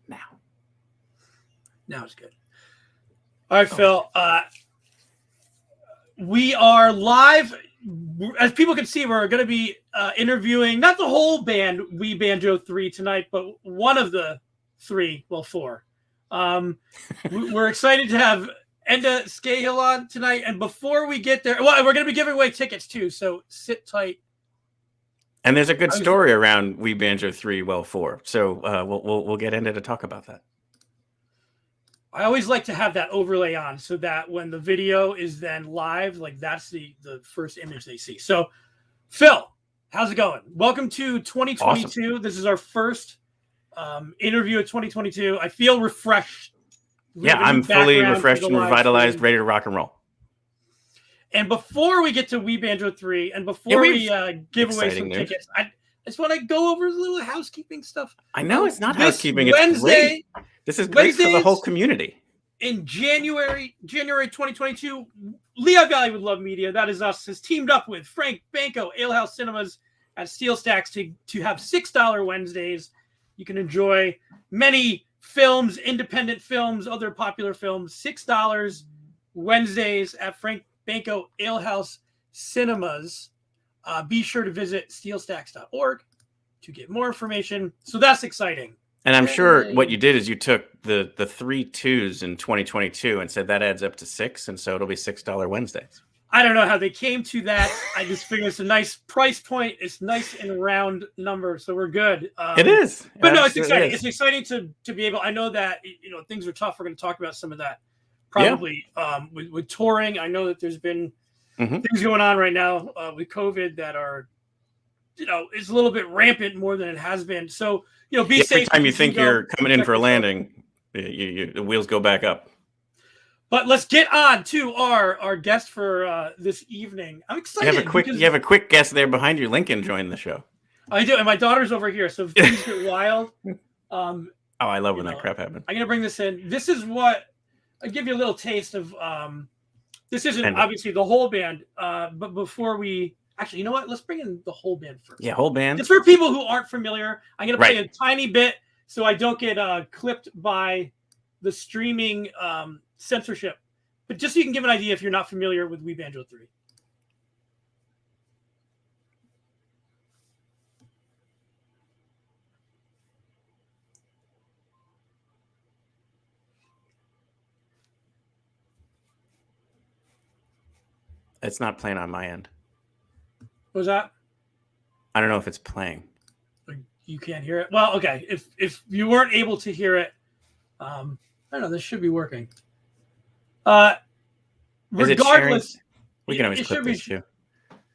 now. Now it's good. All right, Phil. We are live. As people can see, we're going to be interviewing not the whole band, We Banjo 3 tonight, but one of the three, well, four. We're excited to have Enda Scahill on tonight. And before we get there, well, we're going to be giving away tickets too, so sit tight. And there's a good story around We Banjo 3, well, 4. So we'll get Enda to talk about that. I always like to have that overlay on so that when the video is then live, like that's the first image they see. So, Phil, how's it going? Welcome to 2022. Awesome. This is our first interview of 2022. I feel refreshed. Yeah, I'm fully refreshed and revitalized, ready to rock and roll. And before we get to We Banjo 3, and before we give away some tickets, I just want to go over a little housekeeping stuff. I know it's not housekeeping. It's great. This is great for the whole community. In January 2022, Lehigh Valley with Love Media, that is us, has teamed up with Frank Banco Alehouse Cinemas at SteelStacks to have $6 Wednesdays. You can enjoy many films, independent films, other popular films. $6 Wednesdays at Frank Banco Alehouse Cinemas. Be sure to visit steelstacks.org to get more information. So that's exciting. And I'm sure what you did is you took the 3 2s in 2022 and said that adds up to 6, and so it'll be $6 Wednesdays. I don't know how they came to that. I just figured it's a nice price point. It's nice and round number, so we're good. It is, but no, it's exciting. It's exciting to be able. I know that things are tough. We're going to talk about some of that probably with touring. I know that there's been things going on right now with COVID that are, it's a little bit rampant more than it has been. So. Be safe. Every time you think you're coming in for a landing, the wheels go back up. But let's get on to our guest for this evening. I'm excited. You have a quick guest there behind you. Lincoln joined the show. I do, and my daughter's over here, so if things get wild. I love when that crap happens. I'm gonna bring this in. This is what I'll give you a little taste of. This isn't obviously the whole band, but before we. Actually, you know what? Let's bring in the whole band first. Yeah, whole band. Just for people who aren't familiar, I'm going to play a tiny bit so I don't get clipped by the streaming censorship. But just so you can give an idea if you're not familiar with We Banjo 3. It's not playing on my end. What was that? I don't know if it's playing. You can't hear it? Well, okay. If you weren't able to hear it, I don't know. This should be working. Regardless, we can always clip this too.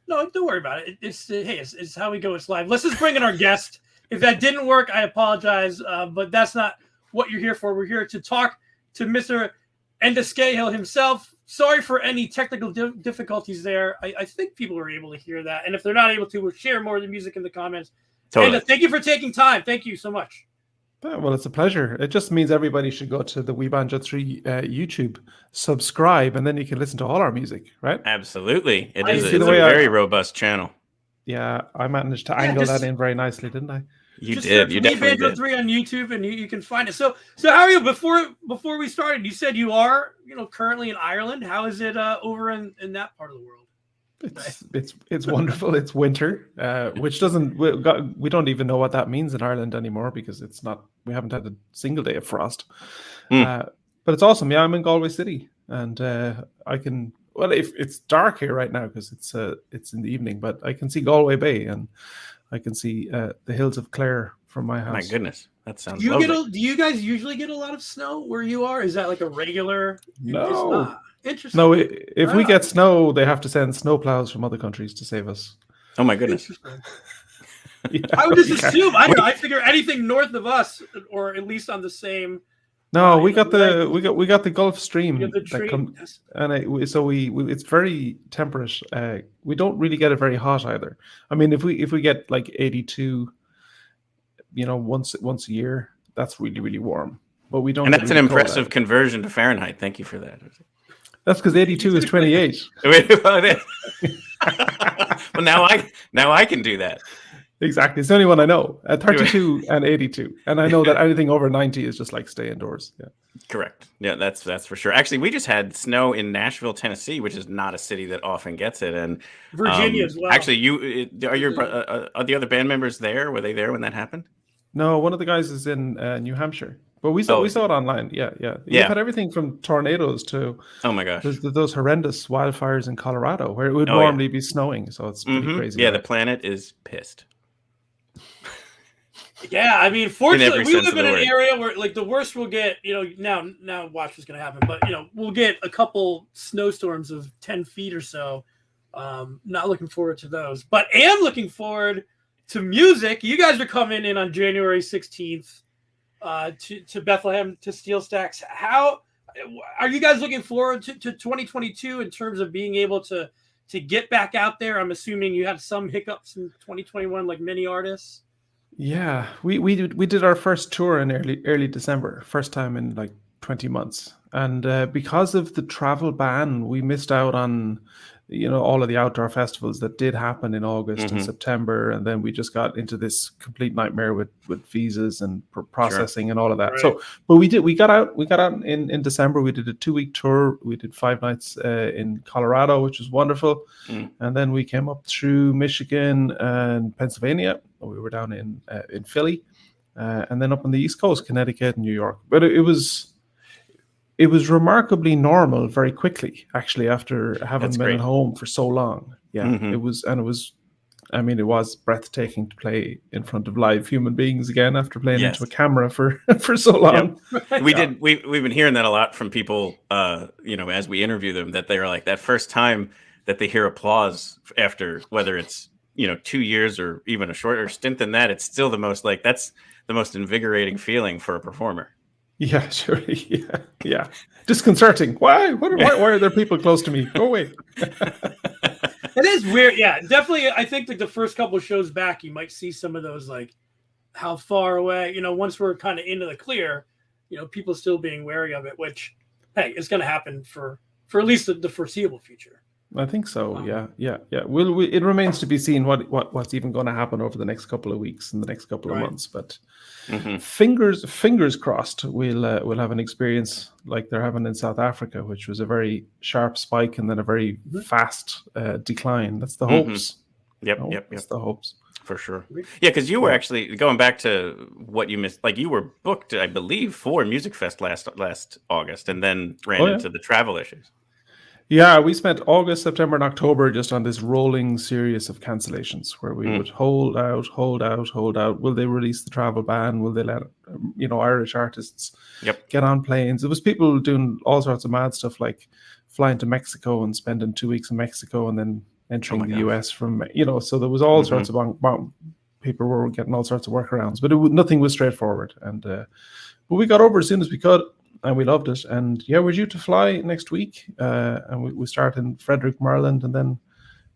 No, don't worry about it. It's how we go. It's live. Let's just bring in our guest. If that didn't work, I apologize, but that's not what you're here for. We're here to talk to Mr. Enda Scahill himself. Sorry for any technical difficulties there. I think people are able to hear that. And if they're not able to, we'll share more of the music in the comments. Totally. Enda, thank you for taking time. Thank you so much. Well, it's a pleasure. It just means everybody should go to the We Banjo 3 YouTube, subscribe, and then you can listen to all our music, right? Absolutely. It's a very robust channel. Yeah, I managed to angle that in very nicely, didn't I? You did. You definitely did. 3 on YouTube, and you can find it. So how are you? Before we started, you said you are, currently in Ireland. How is it over in that part of the world? It's wonderful. It's winter, which we don't even know what that means in Ireland anymore because it's not. We haven't had a single day of frost. But it's awesome. Yeah, I'm in Galway City, and I can. Well, if it's dark here right now because it's in the evening, but I can see Galway Bay and I can see the hills of Clare from my house. My goodness, that sounds lovely. Do you guys usually get a lot of snow where you are? Is that like a regular? No. Interesting. No, if we get snow, they have to send snowplows from other countries to save us. Oh my goodness. Yeah, I would just assume. I figure anything north of us, or at least on the same. No, we got the Gulf Stream that comes, and it's very temperate. We don't really get it very hot either. I mean, if we get like 82, once a year, that's really, really warm. But we don't. And that's an impressive conversion to Fahrenheit. Thank you for that. That's because 82 is 28. Well, now I can do that. Exactly. It's the only one I know. 32 and 82. And I know that anything over 90 is just like stay indoors. Yeah. Correct. Yeah, that's for sure. Actually, we just had snow in Nashville, Tennessee, which is not a city that often gets it. And Virginia as well. Actually, are the other band members there? Were they there when that happened? No, one of the guys is in New Hampshire. But we saw it online. Yeah. You've had everything from tornadoes to oh my gosh, those horrendous wildfires in Colorado where it would normally be snowing. So it's pretty crazy. Yeah, the planet is pissed. Yeah, I mean, fortunately, we live in an area where, like, the worst we'll get, now watch what's going to happen, but, we'll get a couple snowstorms of 10 feet or so. Not looking forward to those, but am looking forward to music. You guys are coming in on January 16th to Bethlehem, to SteelStacks. How are you guys looking forward to 2022 in terms of being able to get back out there? I'm assuming you had some hiccups in 2021, like many artists. Yeah, we did our first tour in early December, first time in like 20 months, and because of the travel ban, we missed out on all of the outdoor festivals that did happen in August and September, and then we just got into this complete nightmare with visas and processing and all of that. Right. So, but we got out in December. We did a 2-week tour. We did 5 nights in Colorado, which was wonderful, and then we came up through Michigan and Pennsylvania. We were down in Philly, and then up on the East Coast, Connecticut and New York. But it was remarkably normal very quickly, actually, after having been at home for so long. Yeah, it was breathtaking to play in front of live human beings again after playing into a camera for so long. Yep. We've been hearing that a lot from people, as we interview them, that they're like that first time that they hear applause after, whether it's 2 years or even a shorter stint than that, it's still that's the most invigorating feeling for a performer. Yeah, sure. Yeah. Disconcerting. Why are there people close to me? Go away. It is weird. Yeah, definitely. I think like the first couple of shows back, you might see some of those, like how far away, once we're kind of into the clear, people still being wary of it, which, hey, it's going to happen for at least the foreseeable future. I think so. Wow. Yeah. It remains to be seen what's even going to happen over the next couple of weeks and the next couple of months. But fingers crossed, we'll have an experience like they're having in South Africa, which was a very sharp spike and then a very fast decline. That's the hopes. Yep. That's the hopes for sure. Yeah, because you were actually going back to what you missed. Like you were booked, I believe, for Music Fest last August, and then ran into the travel issues. Yeah, we spent August, September, and October just on this rolling series of cancellations where we would hold out. Will they release the travel ban? Will they let Irish artists get on planes? There was people doing all sorts of mad stuff like flying to Mexico and spending 2 weeks in Mexico and then entering the US from So there was all sorts of people were getting all sorts of workarounds, but nothing was straightforward. And but we got over as soon as we could. And we loved it. And we're due to fly next week. And we start in Frederick, Maryland, and then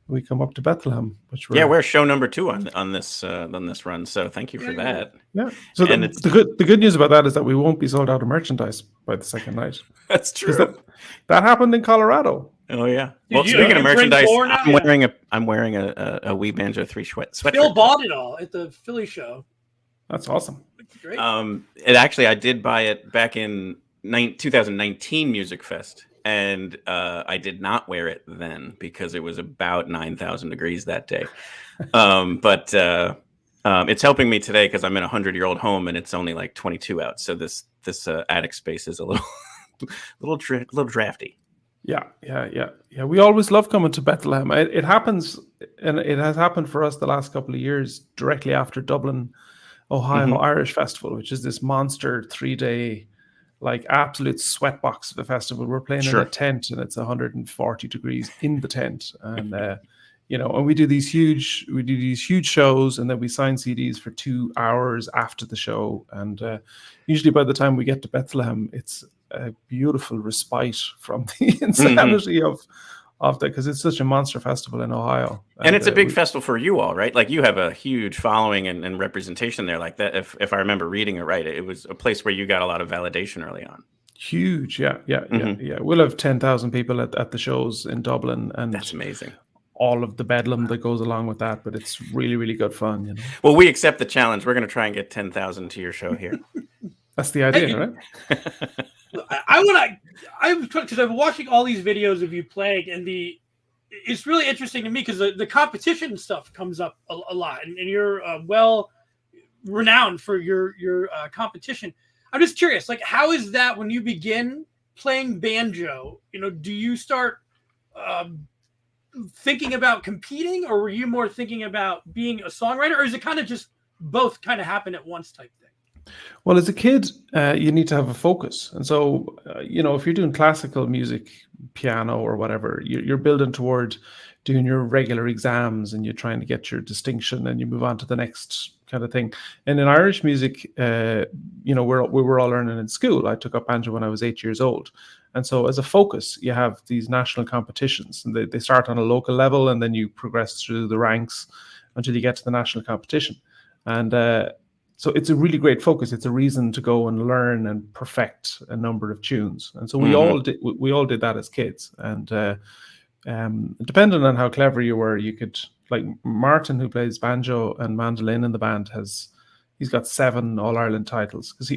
we come up to Bethlehem. We're show number 2 on this run. So thank you for that. Yeah. So the good news about that is that we won't be sold out of merchandise by the second night. That's true. That happened in Colorado. Oh yeah. Well, speaking of merchandise, I'm wearing a We Banjo 3 sweatshirt. Phil bought it all at the Philly show. That's awesome. Great. I did buy it back in 2019 Music Fest, and I did not wear it then because it was about 9,000 degrees that day. But it's helping me today because I'm in a 100-year-old home and it's only like 22 out. So this attic space is a little drafty. Yeah. We always love coming to Bethlehem. It happens, and it has happened for us the last couple of years directly after Dublin, Ohio Irish Festival, which is this monster 3-day like absolute sweatbox of a festival. We're playing in a tent and it's 140 degrees in the tent, and and we do these huge shows, and then we sign CDs for 2 hours after the show, and usually by the time we get to Bethlehem, it's a beautiful respite from the insanity of that, because it's such a monster festival in Ohio, and it's a big festival for you all, right? Like you have a huge following and representation there. Like that, if I remember reading it right, it was a place where you got a lot of validation early on. Huge, yeah. We'll have 10,000 people at the shows in Dublin, and that's amazing. all of the bedlam that goes along with that, but it's really, really good fun, you know. Well, we accept the challenge. We're going to try and get 10,000 to your show here. That's the idea, right? Because I've been watching all these videos of you playing, and it's really interesting to me because the competition stuff comes up a lot, and you're well renowned for your competition. I'm just curious, like, how is that when you begin playing banjo? You know, do you start thinking about competing, or were you more thinking about being a songwriter, or is it kind of just both kind of happen at once type thing? Well, as a kid, you need to have a focus. And so, you know, if you're doing classical music, piano or whatever, you're building toward doing your regular exams and you're trying to get your distinction and you move on to the next kind of thing. And in Irish music, you know, we were all learning in school. I took up banjo when I was 8 years old. And so as a focus, you have these national competitions, and they start on a local level and then you progress through the ranks until you get to the national competition. And so it's a really great focus. It's a reason to go and learn and perfect a number of tunes. And so we all did that as kids. And depending on how clever you were, you could, like Martin, who plays banjo and mandolin in the band, he's got 7 All-Ireland titles because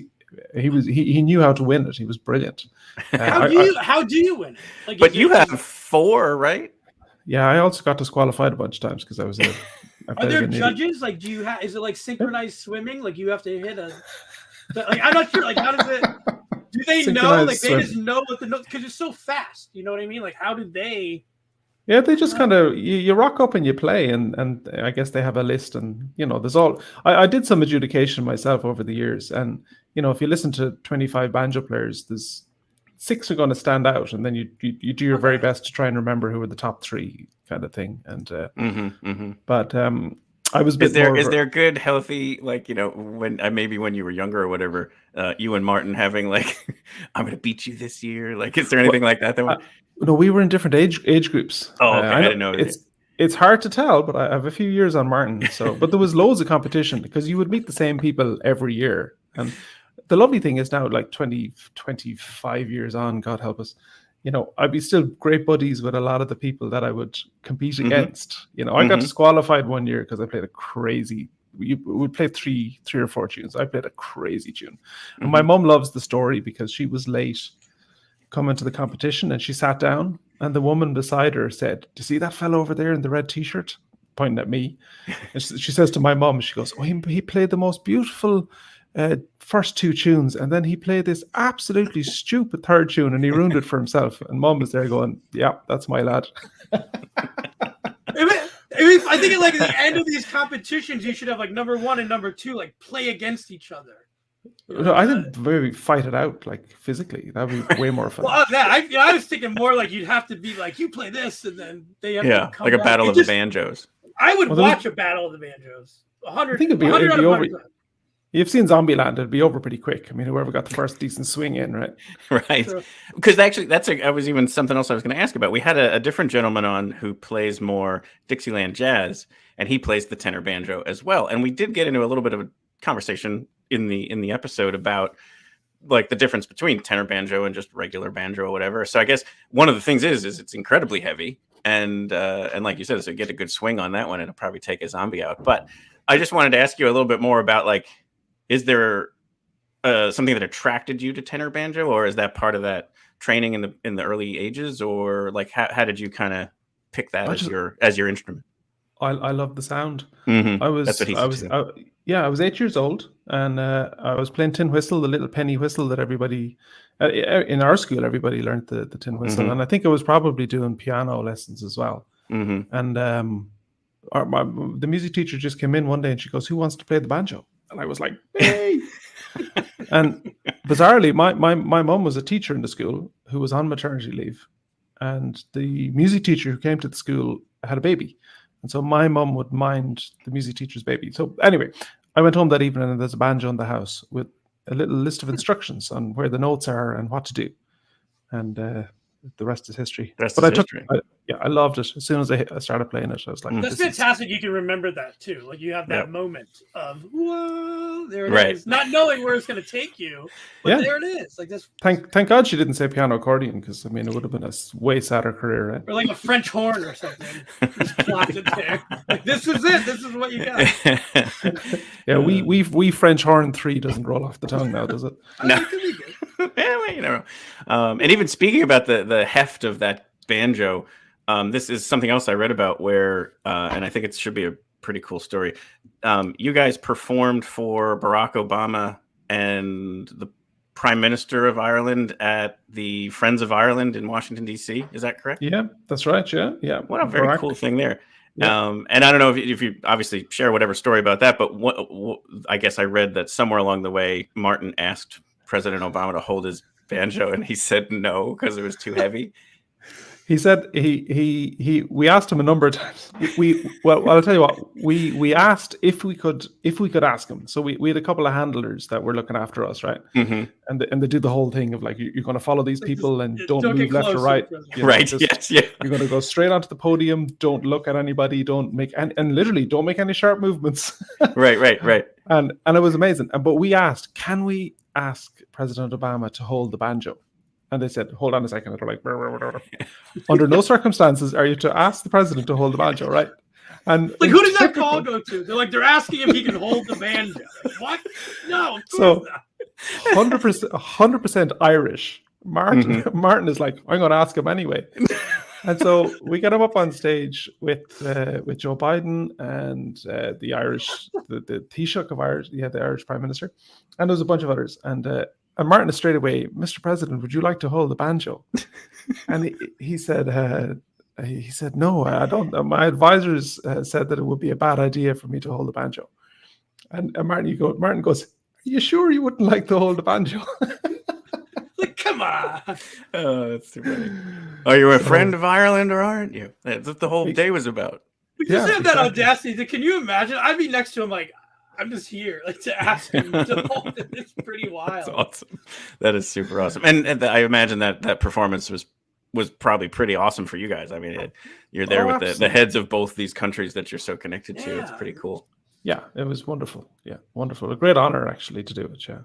he knew how to win it. He was brilliant. How do you win it? Like, but you have 4, right? Yeah, I also got disqualified a bunch of times because I was Are there judges? Like, do you have? Is it like synchronized swimming? Like, you have to hit a. Like, I'm not sure. Like, how does it? Do they know? Like, they just know what the notes, because it's so fast. You know what I mean? Like, how did they? Yeah, they just kind of you rock up and you play, and I guess they have a list, and you know, there's all. I did some adjudication myself over the years, and you know, if you listen to 25 banjo players, there's 6 are going to stand out, and then you do your very best to try and remember who are the top 3 kind of thing. And but I was. Is there good, healthy, like, you know, when maybe when you were younger or whatever, you and Martin having like, I'm going to beat you this year? Like, is there anything like that? No, we were in different age groups. Oh, okay. I didn't know. It's hard to tell, but I have a few years on Martin. So, but there was loads of competition because you would meet the same people every year. And the lovely thing is now, like 25 years on, God help us, you know, I'd be still great buddies with a lot of the people that I would compete against. You know, I got disqualified one year because I played a crazy. We would play three or 4 tunes. I played a crazy tune, and my mum loves the story because she was late coming to the competition and she sat down and the woman beside her said, "Do you see that fellow over there in the red t-shirt?" Pointing at me. And she says to my mum, she goes, "Oh, he played the most beautiful first 2 tunes, and then he played this absolutely stupid 3rd tune and he ruined it for himself." And Mum was there going, "Yeah, that's my lad." I think like at the end of these competitions, you should have like number 1 and number 2 like play against each other. No, I think maybe fight it out like physically. That'd be way more fun. Well, I was thinking more like you'd have to be like, you play this, and then they have to come like a back. battle of the banjos. I would watch a battle of the banjos. 100. I think it'd be over. You've seen Zombieland; it'd be over pretty quick. I mean, whoever got the first decent swing in, right? Right. Because actually, I was even something else I was going to ask about. We had a different gentleman on who plays more Dixieland jazz, and he plays the tenor banjo as well. And we did get into a little bit of a conversation in the episode about like the difference between tenor banjo and just regular banjo or whatever. So I guess one of the things is it's incredibly heavy, and like you said, so get a good swing on that one, it'll probably take a zombie out. But I just wanted to ask you a little bit more about, like, is there something that attracted you to tenor banjo, or is that part of that training in the early ages, or like how did you kind of pick that as your instrument? I love the sound. That's what he said too. I was 8 years old, and I was playing tin whistle, the little penny whistle that everybody in our school everybody learned the tin whistle, and I think I was probably doing piano lessons as well. And the music teacher just came in one day and she goes, "Who wants to play the banjo?" And I was like, "Hey!" And bizarrely, my mum was a teacher in the school who was on maternity leave, and the music teacher who came to the school had a baby. And so my mum would mind the music teacher's baby. So anyway, I went home that evening and there's a banjo in the house with a little list of instructions on where the notes are and what to do. And the rest is history. Rest But is I took, history. I loved it. As soon as I started playing it, I was like, Mm. That's this is- fantastic. You can remember that too. Like you have that Yep. moment of whoa, there it Right. is, not knowing where it's going to take you, but Yeah. there it is. Like this, Thank God she didn't say piano accordion, because I mean it would have been a way sadder career. Right? or like a French horn or something. Just plopped it there. Like this is it. This is what you got. Yeah, we French horn 3 doesn't roll off the tongue now, does it? I mean, it could be good. Well, you know. And even speaking about the heft of that banjo, this is something else I read about where, and I think it should be a pretty cool story. You guys performed for Barack Obama and the Prime Minister of Ireland at the Friends of Ireland in Washington, D.C. Is that correct? Yeah, that's right. Yeah. What a very Barack. cool thing there. Yeah. And I don't know if you obviously share whatever story about that, but I guess I read that somewhere along the way, Martin asked President Obama to hold his banjo, and he said no because it was too heavy. He said we asked him a number of times. Well, I'll tell you what, we asked if we could ask him. So we had a couple of handlers that were looking after us, right? Mm-hmm. And they did the whole thing of like, you're going to follow these people and don't get move left or close, right. You know, Right. just- Yes. Yeah. You're going to go straight onto the podium. Don't look at anybody. Don't make and literally don't make any sharp movements. Right. And it was amazing. But we asked, can we ask President Obama to hold the banjo? And they said, hold on a second. And they're like, "Brr, brr, brr, brr." Under no circumstances are you to ask the president to hold the banjo, right? And Like, who does that typical- call go to? They're asking if he can hold the banjo. Like, what? No, of So- course not. 100% Irish. Martin is like, I'm going to ask him anyway. And so we get him up on stage with Joe Biden and the Irish, the Taoiseach of Ireland, the Irish Prime Minister, and there's a bunch of others. And Martin is straight away, Mr. President, would you like to hold the banjo? And he said, no, I don't. My advisors said that it would be a bad idea for me to hold the banjo. And Martin goes, are you sure you wouldn't like to hold the banjo? Like, come on. Oh, that's too funny. Are you a friend of Ireland or aren't you? That's what the whole day was about. We just Yeah, have that exactly. audacity. Can you imagine? I'd be next to him like, I'm just here, like to ask him to hold it. It's pretty wild. That's awesome. That is super awesome. And I imagine that performance was probably pretty awesome for you guys. I mean, you're there with the absolutely. heads of both these countries that you're so connected to. It's Yeah. pretty cool. Yeah, it was wonderful. Yeah, wonderful. A great honor, actually, to do it. Yeah.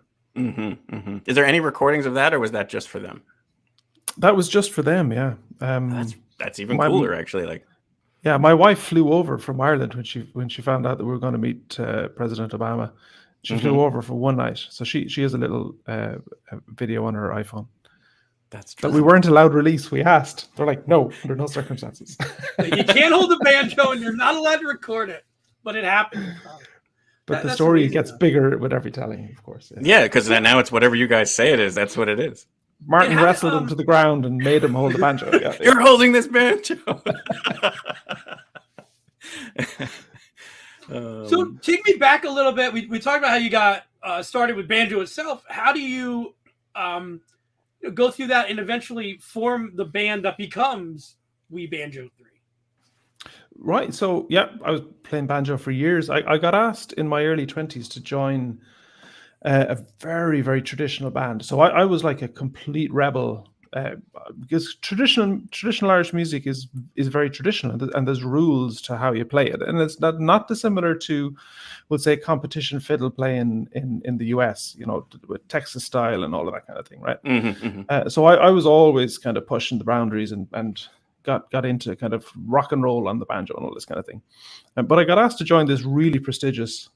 Is there any recordings of that, or was that just for them? That was just for them, yeah. That's even my- cooler, actually. Like, Yeah, my wife flew over from Ireland when she found out that we were going to meet President Obama. She flew over for one night, so she has a little video on her iPhone that's that we weren't allowed release. We asked, they're like, no, under no circumstances. Like, you can't hold the banjo and you're not allowed to record it, but it happened. But the That's story amazing, gets though. bigger with every telling, of course. Yeah, because now it's whatever you guys say it is. That's what it is. Martin It had, wrestled him to the ground and made him hold the banjo. Yeah, You're holding this banjo. So take me back a little bit. We talked about how you got started with banjo itself. How do you go through that and eventually form the band that becomes We Banjo 3? Right. So, yeah, I was playing banjo for years. I got asked in my early 20s to join a very, very traditional band. So I was like a complete rebel because traditional Irish music is very traditional, and there's rules to how you play it. And it's not dissimilar to, we'll say, competition fiddle playing in the US, you know, with Texas style and all of that kind of thing, right? So I was always kind of pushing the boundaries and got into kind of rock and roll on the banjo and all this kind of thing. But I got asked to join this really prestigious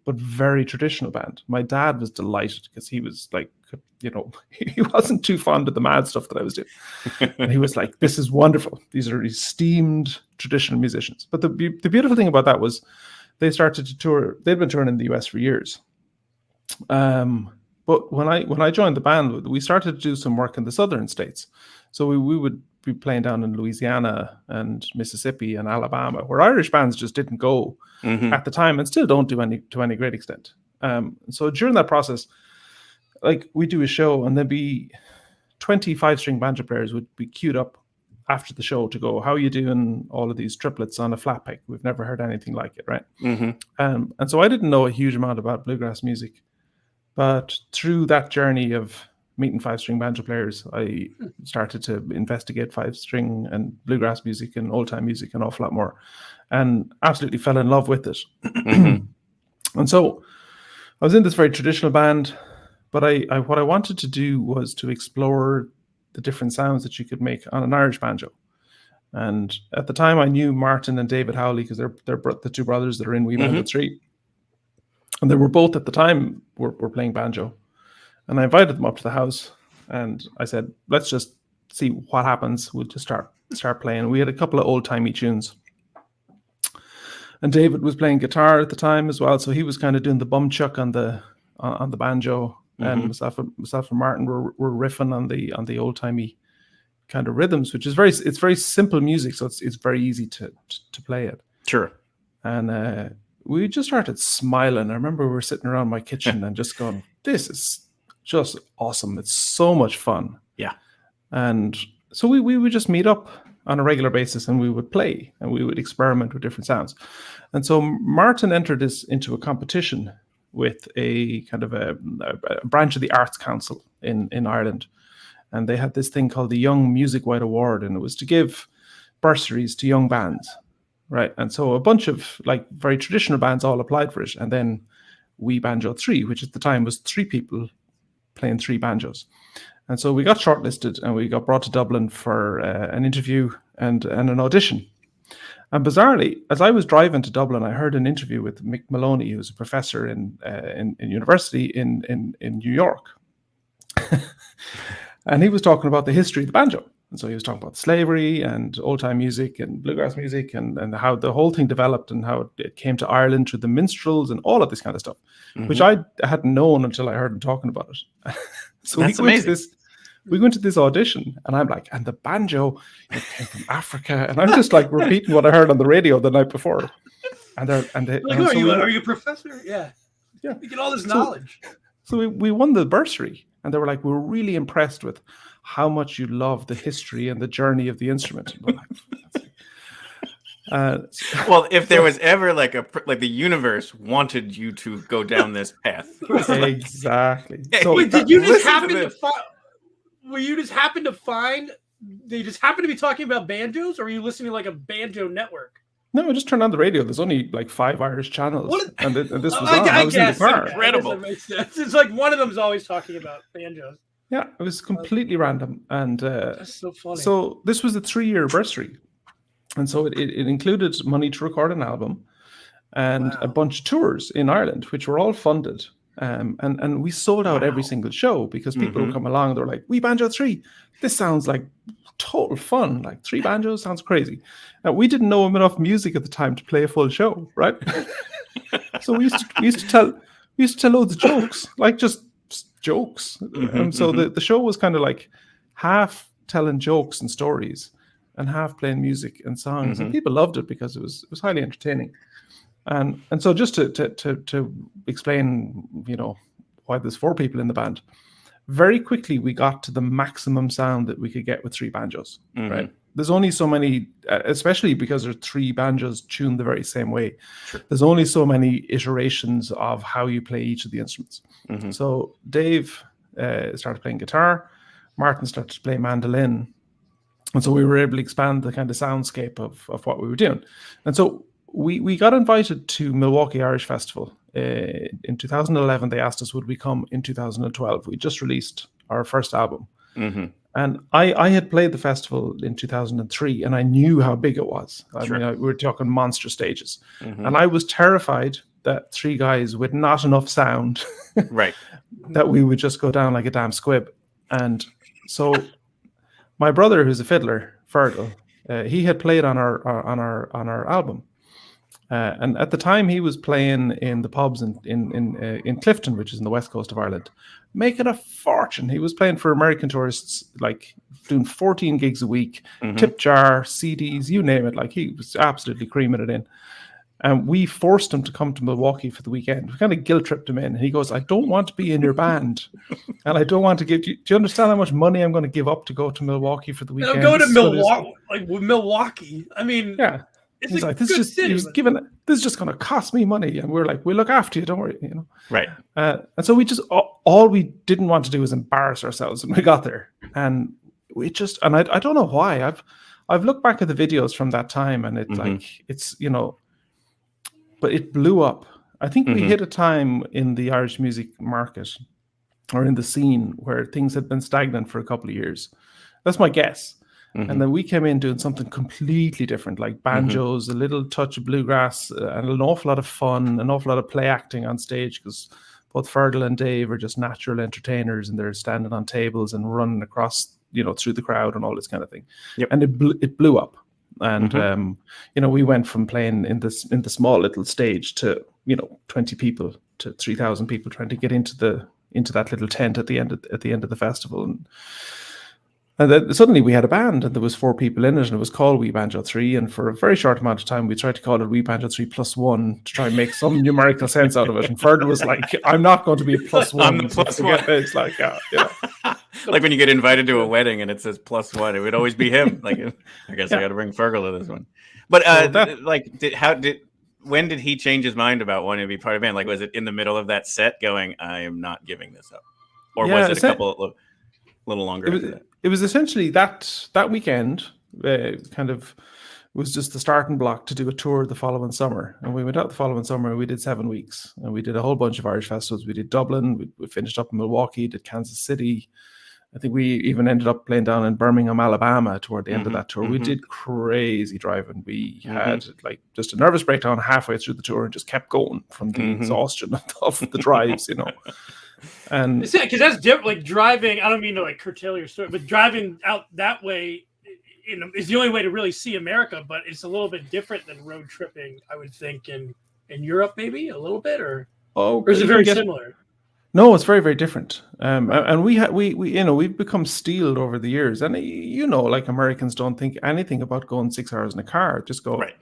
but very traditional band. My dad was delighted because he was like, you know, he wasn't too fond of the mad stuff that I was doing. And he was like, this is wonderful. These are esteemed traditional musicians. But the beautiful thing about that was they started to tour. They'd been touring in the US for years. But when I joined the band, we started to do some work in the southern states. So we would be playing down in Louisiana and Mississippi and Alabama, where Irish bands just didn't go at the time and still don't do to any great extent. So during that process, like we do a show and there'd be 25-string banjo players would be queued up after the show to go, how are you doing all of these triplets on a flat pick? We've never heard anything like it, right? And so I didn't know a huge amount about bluegrass music. But through that journey of meeting 5-string banjo players, I started to investigate 5-string and bluegrass music and old time music an awful lot more, and absolutely fell in love with it. And so I was in this very traditional band, but I what I wanted to do was to explore the different sounds that you could make on an Irish banjo. And at the time, I knew Martin and David Howley because they're the two brothers that are in We Banjo 3. And they were both at the time were playing banjo. And I invited them up to the house, and I said, let's just see what happens. We'll just start playing. We had a couple of old-timey tunes. And David was playing guitar at the time as well, so he was kind of doing the bum chuck on the banjo, and myself and Martin were riffing on the old-timey kind of rhythms, which is very simple music, so it's very easy to play it. Sure. And we just started smiling. I remember we were sitting around my kitchen and just going, this is just awesome. It's so much fun. Yeah. And so we would just meet up on a regular basis, and we would play and we would experiment with different sounds. And so Martin entered this into a competition with a kind of a branch of the Arts Council in Ireland. And they had this thing called the Young Music Wide Award, and it was to give bursaries to young bands, right? And so a bunch of like very traditional bands all applied for it. And then We Banjo 3, which at the time was 3 people playing 3 banjos. And so we got shortlisted, and we got brought to Dublin for an interview and an audition. And bizarrely, as I was driving to Dublin, I heard an interview with Mick Maloney, who's a professor in university in New York. And he was talking about the history of the banjo. And so he was talking about slavery and old-time music and bluegrass music and how the whole thing developed and how it came to Ireland through the minstrels and all of this kind of stuff, which I hadn't known until I heard him talking about it. So That's amazing. We went to this audition, and I'm like, and the banjo came from Africa. And I'm just like repeating what I heard on the radio the night before. And are you a professor? Yeah. Yeah. You get all this knowledge. So we won the bursary, and they were like, we were really impressed with how much you love the history and the journey of the instrument. Well, if there was ever like the universe wanted you to go down this path. Exactly. So wait, did you just happen to find? Were you just happen to find? They just happen to be talking about banjos, or were you listening to like a banjo network? No, I just turned on the radio. There's only like 5 Irish channels, and this was on. I was guess, in the car. Incredible. That makes sense. It's like one of them's always talking about banjos. Yeah, it was completely random, and that's so funny. So this was a 3-year bursary, and so it included money to record an album, and a bunch of tours in Ireland, which were all funded. And we sold out every single show because people would come along and they're like, We Banjo 3, this sounds like total fun. Like 3 banjos sounds crazy. Now, we didn't know enough music at the time to play a full show, right? So we used to tell loads of jokes, like just jokes. And so the show was kind of like half telling jokes and stories and half playing music and songs. And people loved it because it was highly entertaining. And so just to explain, why there's 4 people in the band, very quickly we got to the maximum sound that we could get with 3 banjos, right? There's only so many, especially because there's 3 banjos tuned the very same way. Sure. There's only so many iterations of how you play each of the instruments. So Dave started playing guitar, Martin started to play mandolin, and so we were able to expand the kind of soundscape of what we were doing. And so we got invited to Milwaukee Irish Festival. In 2011, they asked us would we come in 2012. We just released our first album. And I had played the festival in 2003, and I knew how big it was. I mean, we were talking monster stages. And I was terrified that 3 guys with not enough sound, right, that we would just go down like a damn squib. And so my brother, who's a fiddler, Fergal, he had played on our album. And at the time, he was playing in the pubs in Clifton, which is in the west coast of Ireland, making a fortune. He was playing for American tourists, like doing 14 gigs a week, tip jar, CDs, you name it. Like he was absolutely creaming it in. And we forced him to come to Milwaukee for the weekend. We kind of guilt-tripped him in. And he goes, I don't want to be in your band. And I don't want to give you... Do you understand how much money I'm going to give up to go to Milwaukee for the weekend? Go to Milwaukee. Milwaukee. I mean... Yeah. It's He's a like, good city, this is just going to cost me money, and we're like, we'll look after you, don't worry, Right. And so we just all we didn't want to do was embarrass ourselves when we got there, and we just and I don't know why I've looked back at the videos from that time, and it's like it's but it blew up. I think we hit a time in the Irish music market or in the scene where things had been stagnant for a couple of years. That's my guess. And then we came in doing something completely different, like banjos, a little touch of bluegrass, and an awful lot of fun, an awful lot of play acting on stage, because both Fergal and Dave are just natural entertainers, and they're standing on tables and running across, through the crowd and all this kind of thing. Yep. And it blew up. And we went from playing in the small little stage to 20 people to 3,000 people trying to get into that little tent at the end of the festival. And then suddenly we had a band, and there was 4 people in it, and it was called We Banjo 3. And for a very short amount of time, we tried to call it We Banjo 3 +1 to try and make some numerical sense out of it. And Fergal was like, "I'm not going to be a +1. I'm the +1. It's like, like when you get invited to a wedding and it says +1, it would always be him. Like, I guess I got to bring Fergal to this one. But when did he change his mind about wanting to be part of the band? Like, was it in the middle of that set, going, "I am not giving this up," or was it a little longer? It was essentially that weekend kind of was just the starting block to do a tour the following summer. And we went out the following summer, and we did 7 weeks, and we did a whole bunch of Irish festivals. We did Dublin, we finished up in Milwaukee, did Kansas City. I think we even ended up playing down in Birmingham, Alabama toward the end of that tour. We did crazy driving. We had like just a nervous breakdown halfway through the tour and just kept going from the exhaustion of the drives, And because that's different. Like driving, I don't mean to like curtail your story, but driving out that way, is the only way to really see America. But it's a little bit different than road tripping, I would think, in Europe, maybe a little bit, or is it very similar? No, it's very, very different. And we've become steeled over the years. And like Americans don't think anything about going 6 hours in a car. Just go. Right.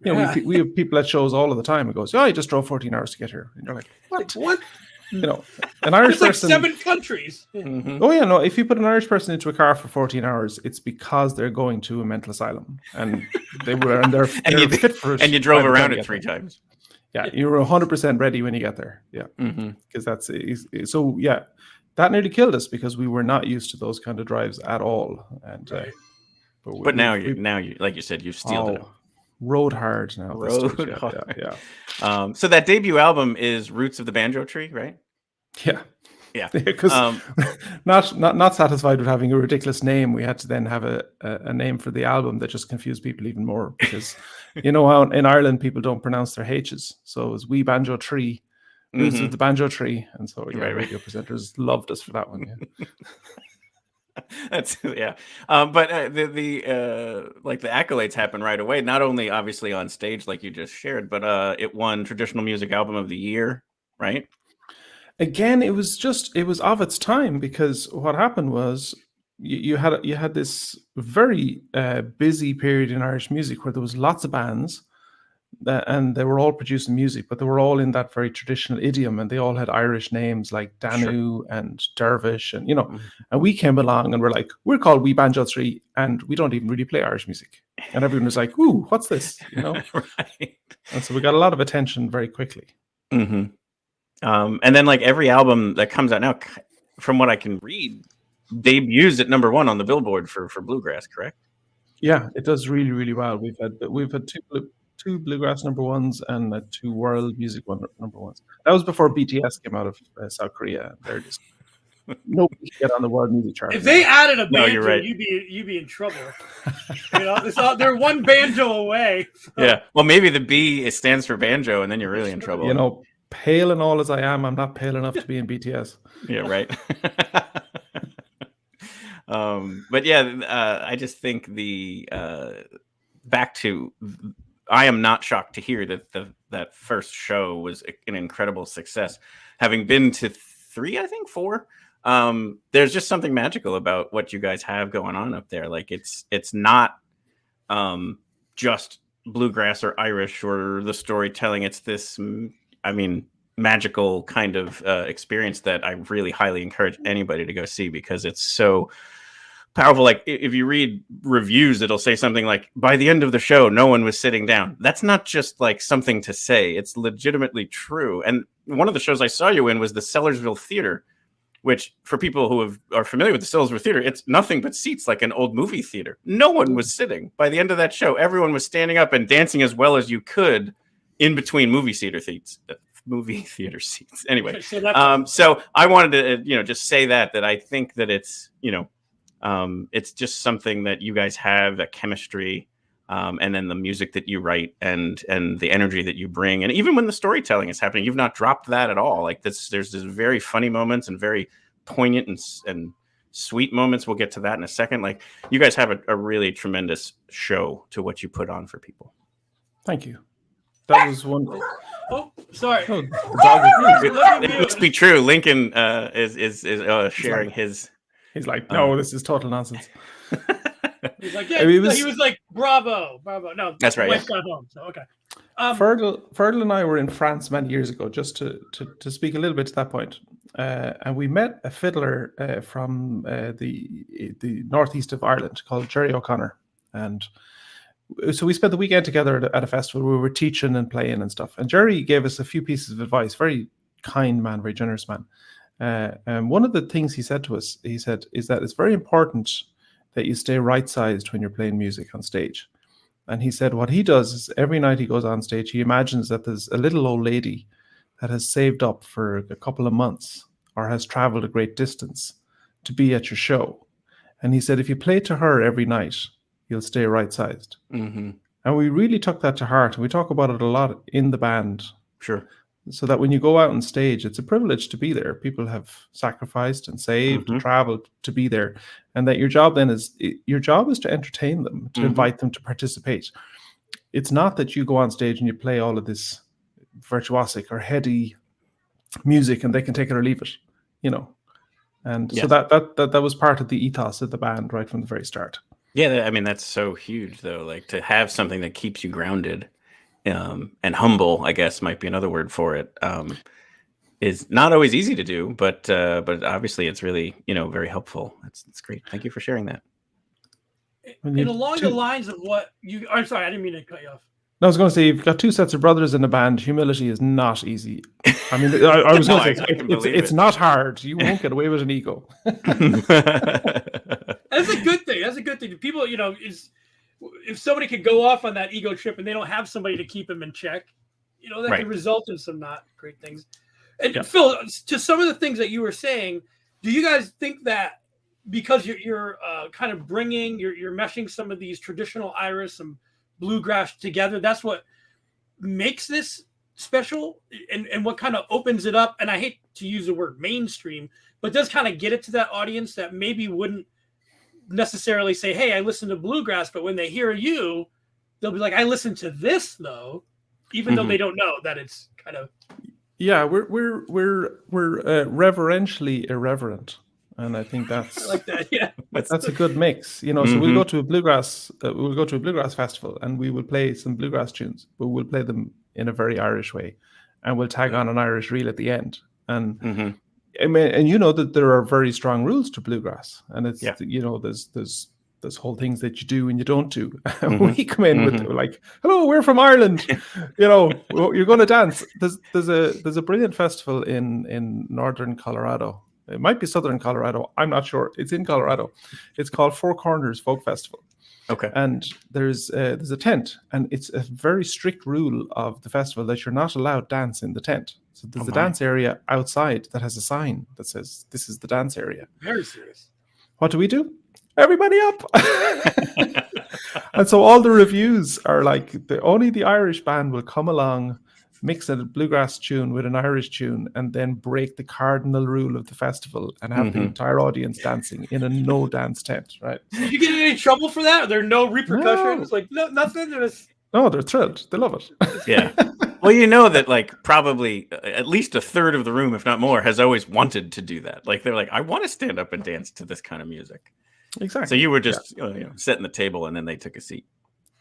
We have people at shows all of the time. It goes, "Oh, I just drove 14 hours to get here." And you're like, "What? What?" An Irish it's like person. 7 countries. Oh yeah, no. If you put an Irish person into a car for 14 hours, it's because they're going to a mental asylum, and they're fit for it. And you drove around it 3 times. Yeah, you're 100% ready when you get there. Yeah, because that's so. Yeah, that nearly killed us because we were not used to those kind of drives at all. And but now you like you said, you've steeled it. Rode hard now. Rode hard. Yeah. So that debut album is Roots of the Banjo Tree, right? Yeah. Yeah. Because not satisfied with having a ridiculous name, we had to then have a name for the album that just confused people even more, because how in Ireland people don't pronounce their H's. So it was We Banjo Tree, Roots of the Banjo Tree. And so radio presenters loved us for that one. Yeah. That's but the accolades happen right away, not only obviously on stage like you just shared, but it won Traditional Music Album of the Year, right? Again, it was of its time, because what happened was you had this very busy period in Irish music where there was lots of bands, and they were all producing music, but they were all in that very traditional idiom, and they all had Irish names like Danu and Dervish, and and we came along and we're like, we're called We Banjo 3, and we don't even really play Irish music, and everyone was like, "Ooh, what's this?" Right. And so we got a lot of attention very quickly. And then like every album that comes out now, from what I can read, debuts at #1 on the Billboard for bluegrass, correct? Yeah, it does really, really well. We've had two bluegrass #1s and 2 world music #1s. That was before BTS came out of South Korea. They're just nobody can get on the world music chart. If they added a banjo, you're right. you'd be in trouble. They're one banjo away. Yeah. Well, maybe the B stands for banjo, and then you're really in trouble. Pale and all as I am, I'm not pale enough to be in BTS. Yeah, right. But I just think back to, I am not shocked to hear that that first show was an incredible success. Having been to 3, I think 4, there's just something magical about what you guys have going on up there. Like it's not just bluegrass or Irish or the storytelling. It's this, magical kind of experience that I really highly encourage anybody to go see, because it's so powerful. Like if you read reviews, it'll say something like, by the end of the show, no one was sitting down. That's not just like something to say. It's legitimately true. And one of the shows I saw you in was the Sellersville Theater, which for people who are familiar with the Sellersville Theater, it's nothing but seats, like an old movie theater. No one was sitting. By the end of that show, everyone was standing up and dancing as well as you could in between movie theater seats. Anyway, so I wanted to, just say that I think that it's, it's just something that you guys have, that chemistry, and then the music that you write and the energy that you bring. And even when the storytelling is happening, you've not dropped that at all. Like there's this very funny moments and very poignant and sweet moments. We'll get to that in a second. Like you guys have a really tremendous show to what you put on for people. Thank you. That was wonderful. Oh, sorry. Oh, the dog is it must be true. Lincoln is sharing his. He's like, no, this is total nonsense. He's like, yeah. He was like, bravo. No, that's right. Wife got home, so okay. Fergal and I were in France many years ago, just to speak a little bit to that point, and we met a fiddler from the northeast of Ireland called Jerry O'Connor, and so we spent the weekend together at a festival. We were teaching and playing and stuff. And Jerry gave us a few pieces of advice. Very kind man, very generous man. And one of the things he said to us, is that it's very important that you stay right-sized when you're playing music on stage. And he said what he does is every night he goes on stage, he imagines that there's a little old lady that has saved up for a couple of months or has traveled a great distance to be at your show. And he said, if you play to her every night, you'll stay right-sized. Mm-hmm. And we really took that to heart. We talk about it a lot in the band. Sure. So that when you go out on stage, it's a privilege to be there. People have sacrificed and saved and traveled to be there. And that your job is to entertain them, to invite them to participate. It's not that you go on stage and you play all of this virtuosic or heady music and they can take it or leave it, And so that was part of the ethos of the band right from the very start. Yeah, I mean, that's so huge, though. Like to have something that keeps you grounded and humble, I guess might be another word for it, is not always easy to do, but obviously it's really, very helpful. That's great. Thank you for sharing that. And along the lines of what I'm sorry, I didn't mean to cut you off. I was going to say, you've got two sets of brothers in a band. Humility is not easy. I mean, I was going to say, it's not hard. You won't get away with an ego. That's a good thing. That's a good thing. People, if somebody could go off on that ego trip and they don't have somebody to keep them in check, that could result in some not great things. And Phil, to some of the things that you were saying, do you guys think that because you're kind of you're meshing some of these traditional Irish and bluegrass together, that's what makes this special and what kind of opens it up? And I hate to use the word mainstream, but does kind of get it to that audience that maybe wouldn't necessarily say, hey, I listen to bluegrass, but when they hear you, they'll be like, I listen to this though, even though they don't know that it's kind of. Yeah, we're reverentially irreverent. And I think that's I like that. Yeah, that's a good mix, So we'll go to a bluegrass festival, and we will play some bluegrass tunes, but we'll play them in a very Irish way, and we'll tag on an Irish reel at the end. And I mean, and that there are very strong rules to bluegrass, and it's there's whole things that you do and you don't do. We come in with like, hello, we're from Ireland. You're going to dance. There's a brilliant festival in northern Colorado. It might be southern Colorado. I'm not sure. It's in Colorado. It's called Four Corners Folk Festival. Okay. And there's a tent, and it's a very strict rule of the festival that you're not allowed dance in the tent. So there's a dance area outside that has a sign that says this is the dance area. Very serious. What do? Everybody up. And so all the reviews are like only the Irish band will come along, mix a bluegrass tune with an Irish tune, and then break the cardinal rule of the festival and have the entire audience dancing in a no dance tent, right? Did you get in any trouble for that? Are there no repercussions? No. Like nothing. No, they're thrilled. They love it. Yeah. Well, that like probably at least a third of the room, if not more, has always wanted to do that. Like they're like, I want to stand up and dance to this kind of music. Exactly. So you were just setting the table, and then they took a seat.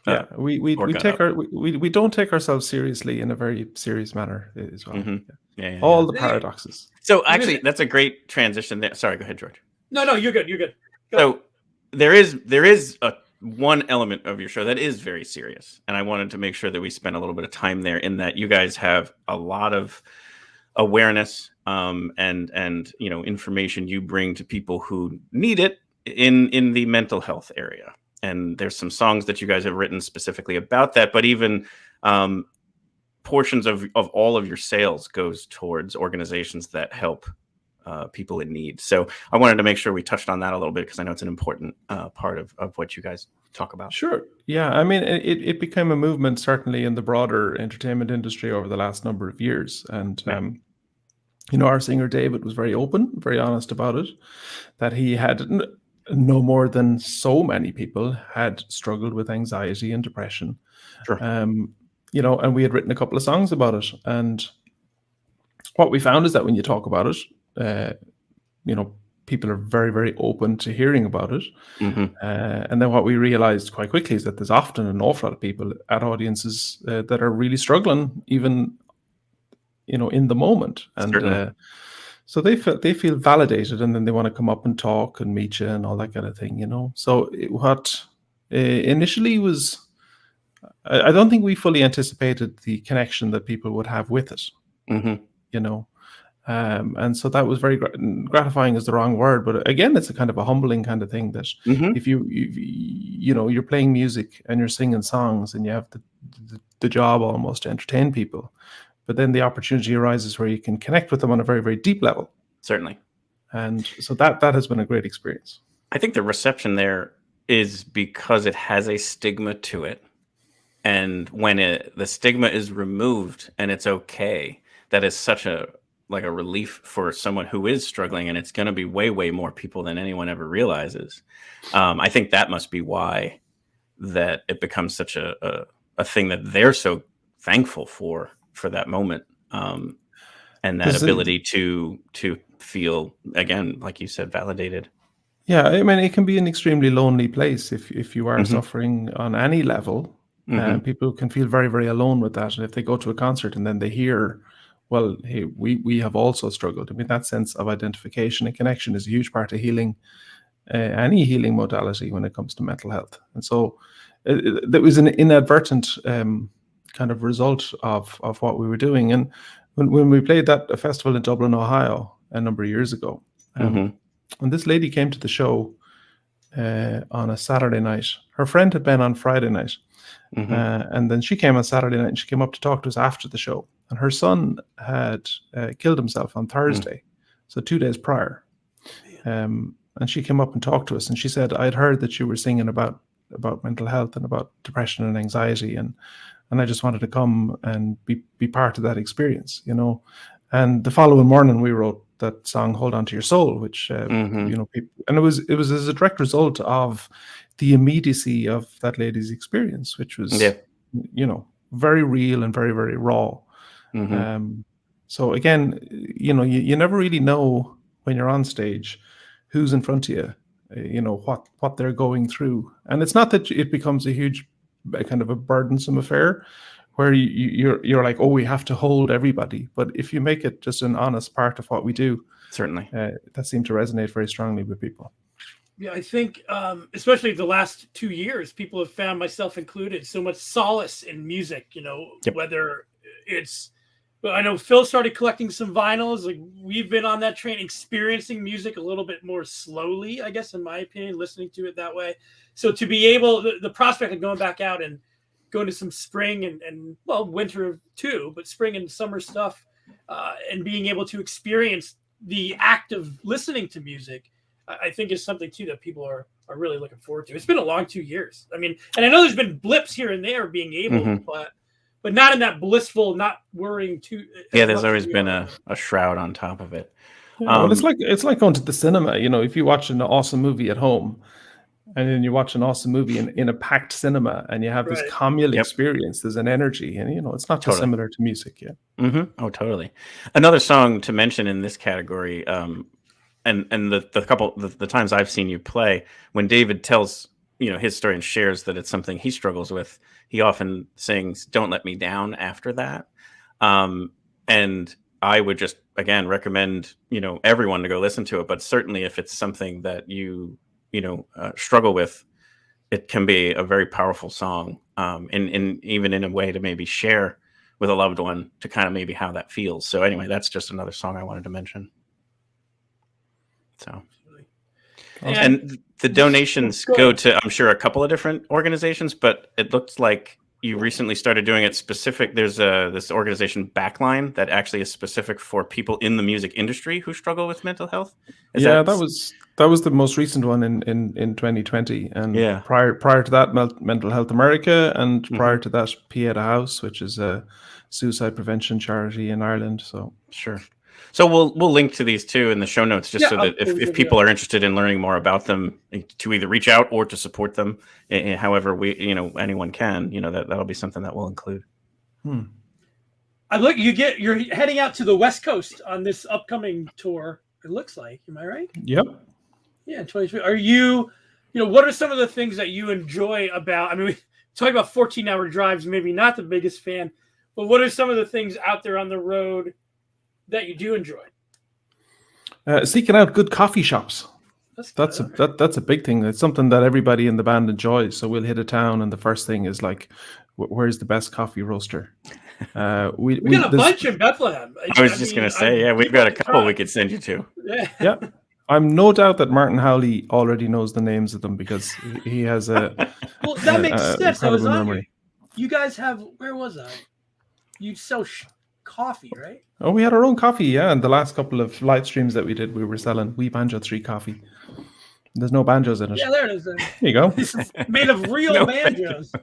Yeah, we don't take ourselves seriously in a very serious manner as well. Yeah, all the paradoxes. So actually, that's a great transition there. Sorry, go ahead, George. No, you're good. You're good. So there is a one element of your show that is very serious, and I wanted to make sure that we spent a little bit of time there, in that you guys have a lot of awareness and information you bring to people who need it in the mental health area. And there's some songs that you guys have written specifically about that, but even portions of all of your sales goes towards organizations that help people in need. So I wanted to make sure we touched on that a little bit, because I know it's an important part of what you guys talk about. Sure. Yeah. I mean, it became a movement, certainly in the broader entertainment industry over the last number of years. And, our singer David was very open, very honest about it, that he had no more than so many people had struggled with anxiety and depression. Sure. And we had written a couple of songs about it. And what we found is that when you talk about it, people are very, very open to hearing about it. And then what we realized quite quickly is that there's often an awful lot of people at audiences that are really struggling, even, in the moment. And so they feel validated, and then they want to come up and talk and meet you and all that kind of thing, So what initially was, I don't think we fully anticipated the connection that people would have with it, and so that was very gratifying is the wrong word, but again, it's a kind of a humbling kind of thing that if you're playing music and you're singing songs and you have the job almost to entertain people, but then the opportunity arises where you can connect with them on a very, very deep level. Certainly. And so that has been a great experience. I think the reception there is because it has a stigma to it. And when the stigma is removed and it's okay, that is such a relief for someone who is struggling, and it's going to be way, way more people than anyone ever realizes. I think that must be why that it becomes such a thing that they're so thankful for that moment, and that ability to feel, again, like you said, validated. Yeah, I mean, it can be an extremely lonely place if you are suffering on any level. People can feel very, very alone with that. And if they go to a concert and then they hear, well, hey, we have also struggled. I mean, that sense of identification and connection is a huge part of healing, any healing modality when it comes to mental health. And so that was an inadvertent kind of result of what we were doing. And when we played a festival in Dublin, Ohio, a number of years ago, and this lady came to the show on a Saturday night. Her friend had been on Friday night. And then she came on Saturday night, and she came up to talk to us after the show. And her son had killed himself on Thursday, so 2 days prior. And she came up and talked to us, and she said, "I'd heard that you were singing about mental health and about depression and anxiety, and I just wanted to come and be part of that experience, And the following morning, we wrote that song "Hold On to Your Soul," which people, and it was as a direct result of the immediacy of that lady's experience, which was very real and very, very raw. So again, you never really know when you're on stage who's in front of you, what they're going through. And it's not that it becomes a huge kind of a burdensome affair where you're like, oh, we have to hold everybody. But if you make it just an honest part of what we do, certainly that seemed to resonate very strongly with people. Yeah, I think especially the last 2 years, people have found, myself included, so much solace in music, whether it's, but I know Phil started collecting some vinyls. Like, we've been on that train, experiencing music a little bit more slowly, I guess, in my opinion, listening to it that way. So to be able, the prospect of going back out and going to some spring and winter too, but spring and summer stuff, and being able to experience the act of listening to music, I think is something too that people are really looking forward to. It's been a long 2 years. I mean, and I know there's been blips here and there being able, but not in that blissful, not worrying too. Yeah, there's always been a shroud on top of it. Yeah, well, it's like going to the cinema. If you watch an awesome movie at home, and then you watch an awesome movie in a packed cinema, and you have this communal experience. There's an energy, and it's not too similar to music. Yeah. Oh, totally. Another song to mention in this category. And the times I've seen you play, when David tells his story and shares that it's something he struggles with, he often sings "Don't Let Me Down" after that. And I would just again recommend everyone to go listen to it. But certainly if it's something that you struggle with, it can be a very powerful song, and even in a way to maybe share with a loved one to kind of maybe how that feels. So anyway, that's just another song I wanted to mention. So, and the donations go to, I'm sure, a couple of different organizations, but it looks like you recently started doing it specific. There's this organization Backline that actually is specific for people in the music industry who struggle with mental health. That was the most recent one in 2020, and prior to that, Mental Health America, and prior to that, Pieta House, which is a suicide prevention charity in Ireland. So sure. So we'll link to these two in the show notes, just so that if people are interested in learning more about them, to either reach out or to support them, however anyone can, that'll be something that we'll include. You're heading out to the West Coast on this upcoming tour. It looks like, am I right? Yep. Yeah, 23. Are you, what are some of the things that you enjoy about? I mean, we talk about 14-hour drives. Maybe not the biggest fan, but what are some of the things out there on the road that you do enjoy? Seeking out good coffee shops. That's a big thing. It's something that everybody in the band enjoys. So we'll hit a town, and the first thing is like, where's the best coffee roaster? We got a bunch in Bethlehem. I was just going to say, we've got a couple we could send you to. Yeah. I'm no doubt that Martin Howley already knows the names of them, because he has a. Well, that makes sense. I was on memory. You guys have, where was I? You sell coffee, right? Oh, we had our own coffee, and the last couple of live streams that we did, we were selling We Banjo 3 coffee. There's no banjos in it. Yeah, there it is. There you go. This is made of real banjos.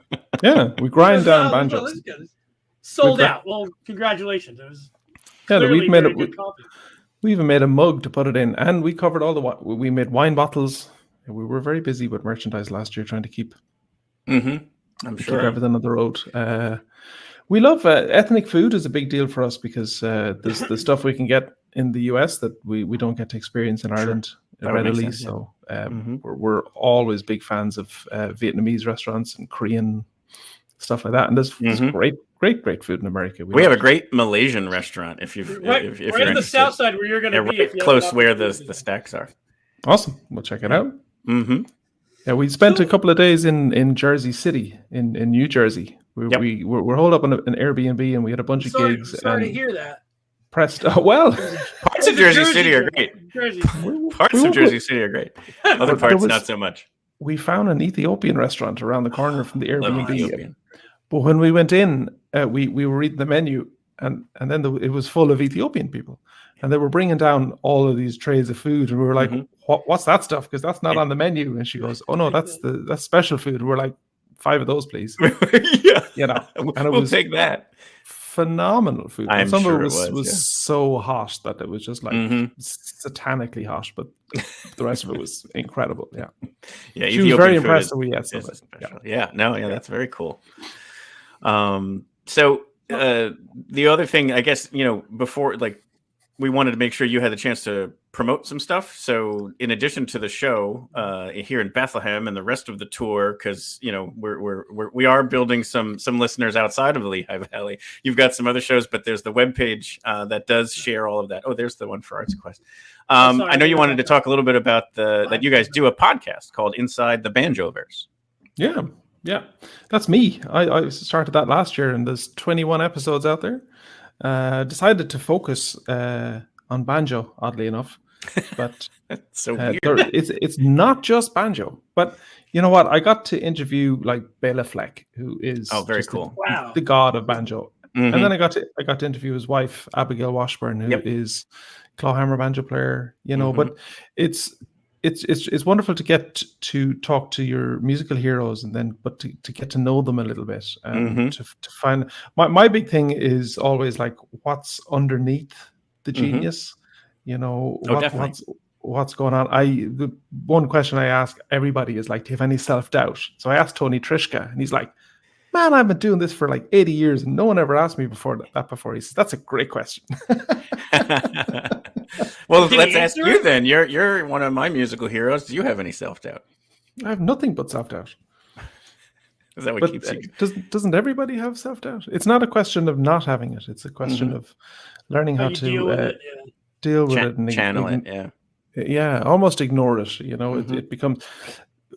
Yeah, we grind down banjos. Sold out. Well, congratulations. It was we even made a mug to put it in, and we covered we made wine bottles. We were very busy with merchandise last year, trying to keep keep everything on the road. We love ethnic food is a big deal for us, because there's the stuff we can get in the US that we don't get to experience in Ireland readily. Sense, yeah. So we're always big fans of Vietnamese restaurants and Korean stuff like that. And there's great food in America. We have a great Malaysian restaurant if you're in the south side where you're going to be. Right close where the stacks are. Awesome. We'll check it out. Yeah, we spent a couple of days in Jersey City, in New Jersey. We're holed up on an Airbnb, and we had a bunch of gigs. Sorry to hear that. Parts of Jersey City are great. Parts of Jersey City are great. Other parts, not so much. We found an Ethiopian restaurant around the corner from the Airbnb. But when we went in, we were reading the menu, and then it was full of Ethiopian people. And they were bringing down all of these trays of food, and we were like, "What's that stuff? Because that's not on the menu." And she goes, "Oh no, that's special food." And we're like, 5 of those, please. Yeah, and we'll take that. Phenomenal food. Some of it was so hot that it was just like satanically hot, but the rest of it was incredible. Yeah, she was very impressed that we had so much. That's very cool. So the other thing, I guess, before, like, we wanted to make sure you had the chance to promote some stuff. So in addition to the show here in Bethlehem and the rest of the tour, because we are building some listeners outside of the Lehigh Valley. You've got some other shows, but there's the webpage that does share all of that. Oh, there's the one for Arts Quest. I know you wanted to talk a little bit about that you guys do a podcast called Inside the Banjoverse. Yeah, that's me. I started that last year, and there's 21 episodes out there. Decided to focus on banjo, oddly enough, but so weird. It's not just banjo. But you know what? I got to interview like Bela Fleck, who is very cool, the god of banjo, and then I got to interview his wife Abigail Washburn, who is clawhammer banjo player. But it's wonderful to get to talk to your musical heroes, and then to get to know them a little bit, and to find my big thing is always like what's underneath the genius. What's going on. The one question I ask everybody is like, do you have any self-doubt? So I asked Tony Trishka, and he's like, man, I've been doing this for like 80 years and no one ever asked me before. He says, that's a great question. Well, let's ask you then. You're one of my musical heroes. Do you have any self-doubt? I have nothing but self-doubt. Is that what keeps you? Doesn't everybody have self-doubt? It's not a question of not having it. It's a question of learning how to deal with it and channel it. Yeah. almost ignore it. You know, it becomes.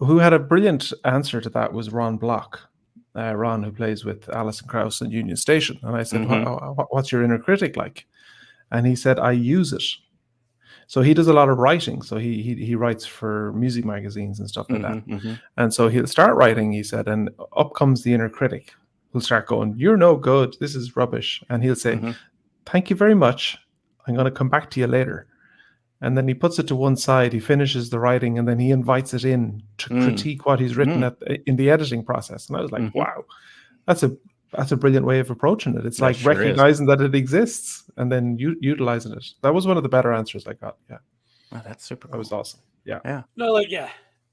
Who had a brilliant answer to that was Ron Block. Ron, who plays with Alison Krauss and Union Station. And I said, what's your inner critic like? And he said, I use it. So he does a lot of writing. So he writes for music magazines and stuff like that. And so he'll start writing, he said, and up comes the inner critic. Who'll start going, you're no good. This is rubbish. And he'll say, thank you very much. I'm going to come back to you later. And then he puts it to one side, he finishes the writing, and then he invites it in to critique what he's written in the editing process. And I was like, wow, that's a brilliant way of approaching it. It's like recognizing that it exists and then utilizing it. That was one of the better answers I got. Yeah. Oh, that's super cool. That was awesome. Yeah. No,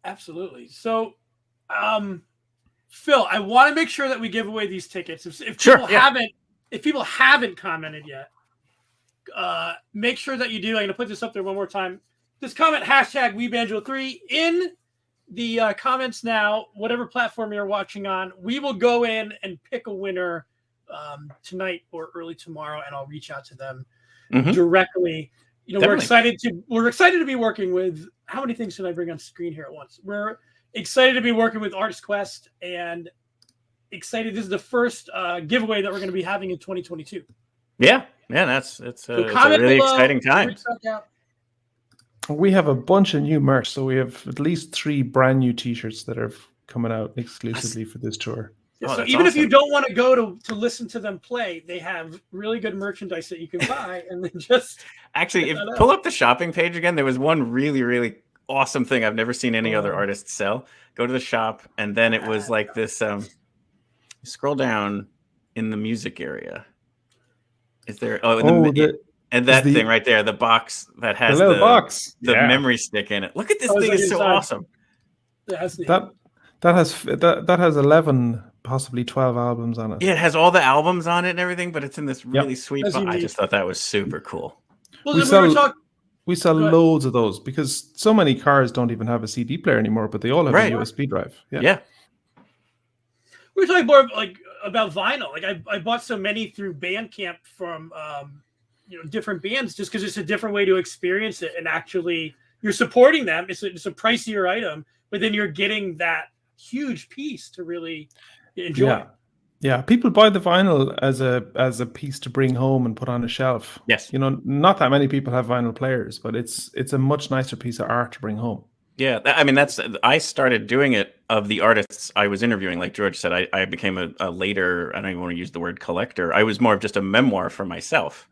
absolutely. So, Phil, I want to make sure that we give away these tickets. If people haven't commented yet, make sure that you do. I'm going to put this up there one more time. Just comment hashtag WeBanjo3 in the comments now, whatever platform you're watching on. We will go in and pick a winner tonight or early tomorrow, and I'll reach out to them directly. You know, we're excited to be working with. How many things should I bring on screen here at once? We're excited to be working with Artist Quest and excited. This is the first giveaway that we're going to be having in 2022. Yeah, it's a really exciting time. We have a bunch of new merch, so we have at least 3 brand new T-shirts that are coming out exclusively for this tour. Yeah, so even if you don't want to go to listen to them play, they have really good merchandise that you can buy, and then just pull up the shopping page again. There was one really, really awesome thing I've never seen any other artist sell. Go to the shop, and then it was like this. Scroll down in the music area. Is there? Thing right there, the box that has the memory stick in it. Look at this thing; it's so awesome. That has 11, possibly 12 albums on it. Yeah, it has all the albums on it and everything, but it's in this really sweet box. I just thought that was super cool. Well, we sell loads of those because so many cars don't even have a CD player anymore, but they all have a USB drive. Yeah. We were talking more about vinyl. Like I bought so many through Bandcamp from different bands just because it's a different way to experience it, and actually you're supporting them. It's a pricier item, but then you're getting that huge piece to really enjoy. Yeah, people buy the vinyl as a piece to bring home and put on a shelf. Yes, not that many people have vinyl players, but it's a much nicer piece of art to bring home. Yeah, I started doing it of the artists I was interviewing. Like George said, I became a later, I don't even want to use the word collector. I was more of just a memoir for myself.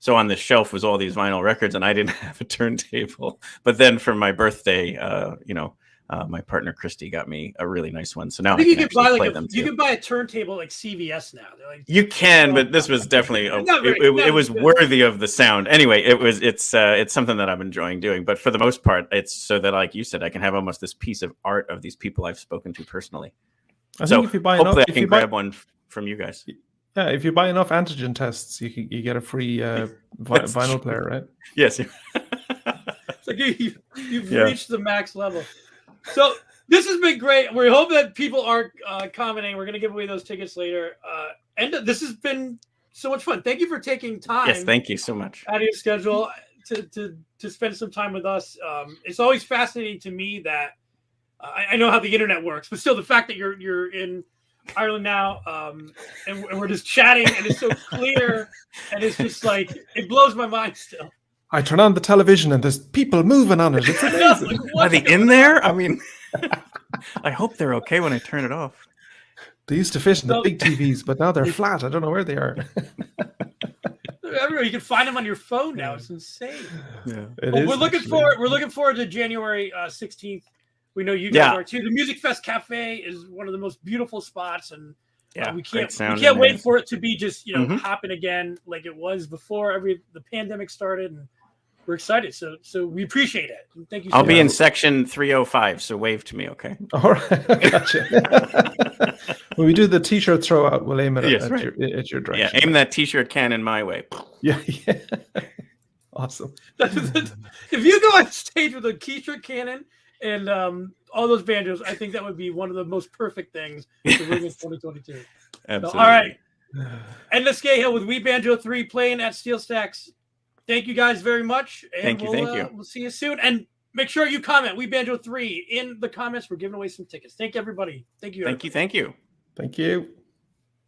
So on the shelf was all these vinyl records, and I didn't have a turntable. But then for my birthday, my partner Christy got me a really nice one. So now I can play them too. You can buy a turntable like CVS now. You can, but this was definitely it was worthy of the sound. Anyway, it's something that I'm enjoying doing. But for the most part, it's so that, like you said, I can have almost this piece of art of these people I've spoken to personally. I think if you buy hopefully I can grab one from you guys. Yeah, if you buy enough antigen tests, you get a free vinyl player, right? Yes. It's like you've reached the max level. So this has been great. We hope that people aren't commenting. We're going to give away those tickets later. And this has been so much fun. Thank you for taking time. Yes, thank you so much. Out of your schedule to spend some time with us. It's always fascinating to me that I know how the internet works, but still the fact that you're in Ireland now, and we're just chatting, and it's so clear, and it's just like it blows my mind still. I turn on the television and there's people moving on it. It's amazing. Are they in there? I mean, I hope they're okay when I turn it off. They used to fit in the big TVs, but now they're flat. I don't know where they are. Everywhere you can find them on your phone now. It's insane. Yeah, we're looking forward to January 16th. We know you guys are too. The Music Fest Cafe is one of the most beautiful spots, and we can't wait for it to be just happen again like it was before the pandemic started, and we're excited. So we appreciate it. And thank you. I'll be in section 305, so wave to me, okay? All right, gotcha. When we do the T-shirt throw out, we'll aim it at your direction. Yeah, aim that T-shirt cannon my way. Yeah. Awesome. If you go on stage with a T-shirt cannon and all those banjos, I think that would be one of the most perfect things to bring in 2022. Absolutely. So, all right. Enda Scahill with We Banjo 3 playing at SteelStacks. Thank you guys very much. And Thank you. We'll see you soon. And make sure you comment We Banjo 3 in the comments. We're giving away some tickets. Thank you, everybody. Thank you. Thank you. Thank you.